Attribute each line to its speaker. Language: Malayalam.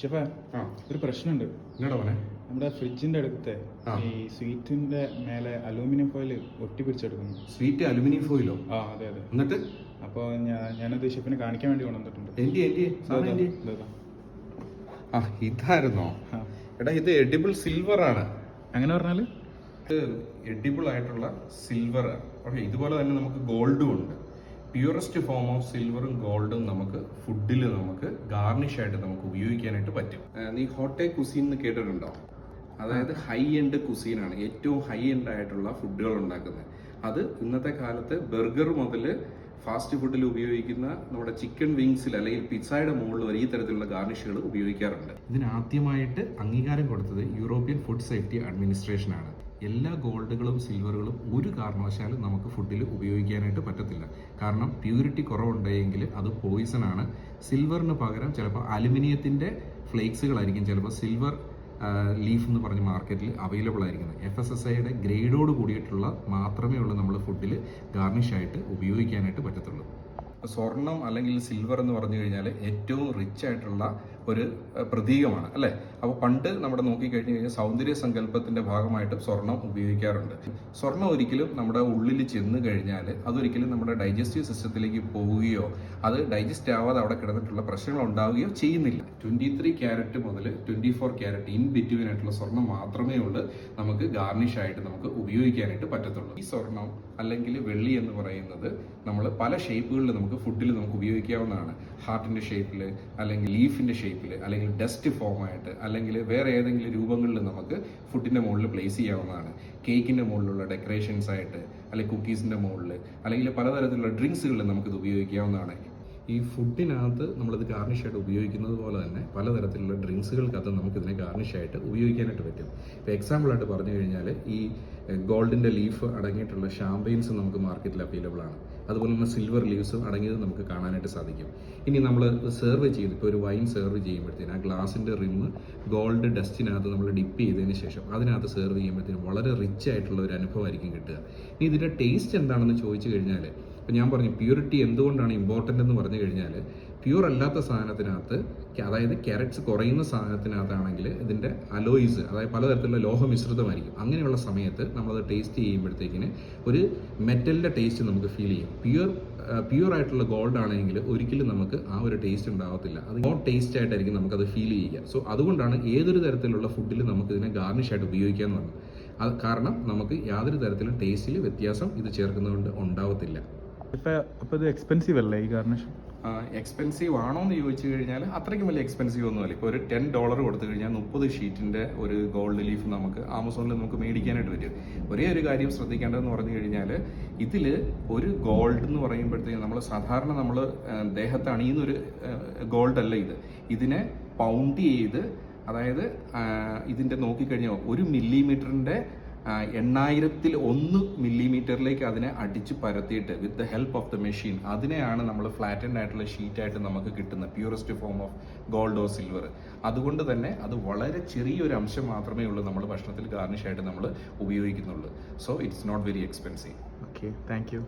Speaker 1: ഷെഫേ, ഒരു പ്രശ്നമുണ്ട്. നമ്മുടെ ഫ്രിഡ്ജിന്റെ അടുത്തെ ഈ സ്വീറ്റിന്റെ മേലെ അലൂമിനിയം ഫോയിൽ ഒട്ടിപ്പിടിച്ചെടുക്കുന്നു.
Speaker 2: സ്വീറ്റ് അലുമിനിയം ഫോയിലോ?
Speaker 1: അതെ അതെ.
Speaker 2: എന്നിട്ട്
Speaker 1: അപ്പോൾ ഞാനത് ഷെഫിനെ കാണിക്കാൻ വേണ്ടി കൊണ്ടുവന്നിട്ടുണ്ട്.
Speaker 2: ഇതായിരുന്നോ? എടാ, ഇത് എഡിബിൾ സിൽവർ ആണ്.
Speaker 1: അങ്ങനെ പറഞ്ഞാൽ
Speaker 2: ഇത് എഡിബിൾ ആയിട്ടുള്ള സിൽവർ. ഓക്കെ, ഇതുപോലെ തന്നെ നമുക്ക് ഗോൾഡും ഉണ്ട്. പ്യൂറസ്റ്റ് ഫോം ഓഫ് സിൽവറും ഗോൾഡും നമുക്ക് ഫുഡിൽ നമുക്ക് ഗാർണിഷ് ആയിട്ട് നമുക്ക് ഉപയോഗിക്കാനായിട്ട് പറ്റും. നീ ഹോട്ടെ കുസീൻ എന്ന് കേട്ടിട്ടുണ്ടോ? അതായത് ഹൈ എൻഡ് കുസീനാണ്, ഏറ്റവും ഹൈ എൻഡ് ആയിട്ടുള്ള ഫുഡുകൾ ഉണ്ടാക്കുന്നത്. അത് ഇന്നത്തെ കാലത്ത് ബർഗർ മുതൽ ഫാസ്റ്റ് ഫുഡിൽ ഉപയോഗിക്കുന്ന നമ്മുടെ ചിക്കൻ വിങ്സിൽ അല്ലെങ്കിൽ പിസ്സയുടെ മുകളിൽ വരെ ഈ തരത്തിലുള്ള ഗാർണിഷുകൾ ഉപയോഗിക്കാറുണ്ട്. ഇതിന് ആദ്യമായിട്ട് അംഗീകാരം കൊടുത്തത് യൂറോപ്യൻ ഫുഡ് സേഫ്റ്റി അഡ്മിനിസ്ട്രേഷൻ ആണ്. എല്ലാ ഗോൾഡുകളും സിൽവറുകളും ഒരു കാരണവശാലും നമുക്ക് ഫുഡിൽ ഉപയോഗിക്കാനായിട്ട് പറ്റത്തില്ല. കാരണം പ്യൂരിറ്റി കുറവുണ്ടെങ്കിൽ അത് പോയിസൺ ആണ്. സിൽവറിന് പകരം ചിലപ്പോൾ അലുമിനിയത്തിൻ്റെ ഫ്ലേക്സുകളായിരിക്കും ചിലപ്പോൾ സിൽവർ ലീഫ് എന്ന് പറഞ്ഞ് മാർക്കറ്റിൽ അവൈലബിൾ ആയിരിക്കുന്നത്. FSSAIയുടെ ഗ്രേഡോട് കൂടിയിട്ടുള്ള മാത്രമേ ഉള്ളൂ നമ്മൾ ഫുഡിൽ ഗാർണിഷായിട്ട് ഉപയോഗിക്കാനായിട്ട് പറ്റത്തുള്ളൂ. സ്വർണം അല്ലെങ്കിൽ സിൽവർ എന്ന് പറഞ്ഞു കഴിഞ്ഞാൽ ഏറ്റവും റിച്ച് ആയിട്ടുള്ള ഒരു പ്രതീകമാണ്, അല്ലേ? അപ്പോൾ പണ്ട് നമ്മുടെ നോക്കിക്കഴിഞ്ഞു കഴിഞ്ഞാൽ സൗന്ദര്യ സങ്കല്പത്തിന്റെ ഭാഗമായിട്ടും സ്വർണം ഉപയോഗിക്കാറുണ്ട്. സ്വർണം ഒരിക്കലും നമ്മുടെ ഉള്ളിൽ ചെന്ന് കഴിഞ്ഞാൽ അതൊരിക്കലും നമ്മുടെ ഡൈജസ്റ്റീവ് സിസ്റ്റത്തിലേക്ക് പോവുകയോ അത് ഡൈജസ്റ്റ് ആവാതെ അവിടെ കിടന്നിട്ടുള്ള പ്രശ്നങ്ങൾ ഉണ്ടാവുകയോ ചെയ്യുന്നില്ല. 23 ക്യാരറ്റ് മുതൽ 24 ക്യാരറ്റ് ഇൻ ബിറ്റ്വീൻ ആയിട്ടുള്ള സ്വർണം മാത്രമേ ഉള്ളൂ നമുക്ക് ഗാർണിഷ് ആയിട്ട് നമുക്ക് ഉപയോഗിക്കാനായിട്ട് പറ്റത്തുള്ളൂ. ഈ സ്വർണം അല്ലെങ്കിൽ വെള്ളി എന്ന് പറയുന്നത് നമ്മൾ പല ഷേപ്പുകളിൽ നമുക്ക് ഫുഡിൽ നമുക്ക് ഉപയോഗിക്കാവുന്നതാണ്. ഹാർട്ടിന്റെ ഷേപ്പിൽ, അല്ലെങ്കിൽ ലീഫിന്റെ ഷേപ്പിൽ, അല്ലെങ്കിൽ ഡസ്റ്റ് ഫോമായിട്ട്, അല്ലെങ്കിൽ വേറെ ഏതെങ്കിലും രൂപങ്ങളിൽ നമുക്ക് ഫുഡിന്റെ മുകളിൽ പ്ലേസ് ചെയ്യാവുന്നതാണ്. കേക്കിന്റെ മുകളിലുള്ള ഡെക്കറേഷൻസ് ആയിട്ട്, അല്ലെങ്കിൽ കുക്കീസിന്റെ മുകളിൽ, അല്ലെങ്കിൽ പലതരത്തിലുള്ള ഡ്രിങ്ക്സുകളിൽ നമുക്കിത് ഉപയോഗിക്കാവുന്നതാണ്. ഈ ഫുഡിനകത്ത് നമ്മളിത് ഗാർണിഷായിട്ട് ഉപയോഗിക്കുന്നത് പോലെ തന്നെ പലതരത്തിലുള്ള ഡ്രിങ്ക്സുകൾക്കകത്ത് നമുക്കിതിനെ ഗാർണിഷായിട്ട് ഉപയോഗിക്കാനായിട്ട് പറ്റും. ഇപ്പോൾ എക്സാമ്പിളായിട്ട് പറഞ്ഞു കഴിഞ്ഞാൽ ഈ ഗോൾഡിൻ്റെ ലീഫ് അടങ്ങിയിട്ടുള്ള ഷാമ്പെയിൻസ് നമുക്ക് മാർക്കറ്റിൽ അവൈലബിൾ ആണ്. അതുപോലെ തന്നെ സിൽവർ ലീവ്സും അടങ്ങിയത് നമുക്ക് കാണാനായിട്ട് സാധിക്കും. ഇനി നമ്മൾ സെർവ് ചെയ്ത് ഇപ്പോൾ ഒരു വൈൻ സെർവ് ചെയ്യുമ്പോഴത്തേന് ആ ഗ്ലാസിൻ്റെ റിമ്മ് ഗോൾഡ് ഡസ്റ്റിനകത്ത് നമ്മൾ ഡിപ്പ് ചെയ്തതിന് ശേഷം അതിനകത്ത് സെർവ് ചെയ്യുമ്പോഴത്തേനും വളരെ റിച്ച് ആയിട്ടുള്ള ഒരു അനുഭവമായിരിക്കും കിട്ടുക. ഇനി ഇതിൻ്റെ ടേസ്റ്റ് എന്താണെന്ന് ചോദിച്ചു കഴിഞ്ഞാൽ, ഇപ്പം ഞാൻ പറഞ്ഞു പ്യൂരിറ്റി എന്തുകൊണ്ടാണ് ഇമ്പോർട്ടൻ്റ് എന്ന് പറഞ്ഞു കഴിഞ്ഞാൽ, പ്യൂർ അല്ലാത്ത സാധനത്തിനകത്ത്, അതായത് ക്യാരറ്റ്സ് കുറയുന്ന സാധനത്തിനകത്താണെങ്കിൽ ഇതിൻ്റെ അലോയ്സ്, അതായത് പലതരത്തിലുള്ള ലോഹമിശ്രിതമായിരിക്കും. അങ്ങനെയുള്ള സമയത്ത് നമ്മളത് ടേസ്റ്റ് ചെയ്യുമ്പോഴത്തേക്കിന് ഒരു മെറ്റലിൻ്റെ ടേസ്റ്റ് നമുക്ക് ഫീൽ ചെയ്യും. പ്യൂർ ആയിട്ടുള്ള ഗോൾഡ് ആണെങ്കിൽ ഒരിക്കലും നമുക്ക് ആ ഒരു ടേസ്റ്റ് ഉണ്ടാവത്തില്ല. അത് മോർ ടേസ്റ്റ് ആയിട്ടായിരിക്കും നമുക്കത് ഫീൽ ചെയ്യുക. സോ അതുകൊണ്ടാണ് ഏതൊരു തരത്തിലുള്ള ഫുഡിൽ നമുക്ക് ഇതിനെ ഗാർണിഷായിട്ട് ഉപയോഗിക്കാമെന്ന് പറഞ്ഞത്. അത് കാരണം നമുക്ക് യാതൊരു തരത്തിലും ടേസ്റ്റിൽ വ്യത്യാസം ഇത് ചേർക്കുന്നതുകൊണ്ട് ഉണ്ടാവത്തില്ല.
Speaker 1: അപ്പോൾ ഇത് എക്സ്പെൻസീവ് അല്ലേ ഈ ഗാർണിഷ്?
Speaker 2: എക്സ്പെൻസീവ് ആണോ എന്ന് ചോദിച്ചു കഴിഞ്ഞാൽ അത്രയ്ക്കും വലിയ എക്സ്പെൻസീവ് ഒന്നുമല്ല. ഇപ്പോൾ ഒരു $10 കൊടുത്തു കഴിഞ്ഞാൽ 30 ഷീറ്റിൻ്റെ ഒരു ഗോൾഡ് ലീഫ് നമുക്ക് ആമസോണിൽ നമുക്ക് മേടിക്കാനായിട്ട് പറ്റും. ഒരേ ഒരു കാര്യം ശ്രദ്ധിക്കേണ്ടതെന്ന് പറഞ്ഞു കഴിഞ്ഞാൽ, ഇതിൽ ഒരു ഗോൾഡ് എന്ന് പറയുമ്പോഴത്തേക്കും നമ്മൾ സാധാരണ നമ്മൾ ദേഹത്ത് അണിയുന്ന ഒരു ഗോൾഡ് അല്ല ഇത്. ഇതിനെ പൗണ്ട് ചെയ്ത്, അതായത് ഇതിൻ്റെ നോക്കിക്കഴിഞ്ഞാൽ 1 മില്ലിമീറ്ററിൻ്റെ 8001 മില്ലിമീറ്ററിലേക്ക് അതിനെ അടിച്ച് പരത്തിയിട്ട് with the help of the machine അതിനെയാണ് നമ്മൾ ഫ്ലാറ്റൻഡ് ആയിട്ടുള്ള ഷീറ്റായിട്ട് നമുക്ക് കിട്ടുന്ന purest form of gold or silver. അതുകൊണ്ട് തന്നെ അത് വളരെ ചെറിയൊരു അംശം മാത്രമേ ഉള്ളൂ നമ്മൾ ഭക്ഷണത്തിൽ ഗാർണിഷായിട്ട് നമ്മൾ ഉപയോഗിക്കുന്നുള്ളൂ. So it's not very expensive.
Speaker 1: Okay, thank U.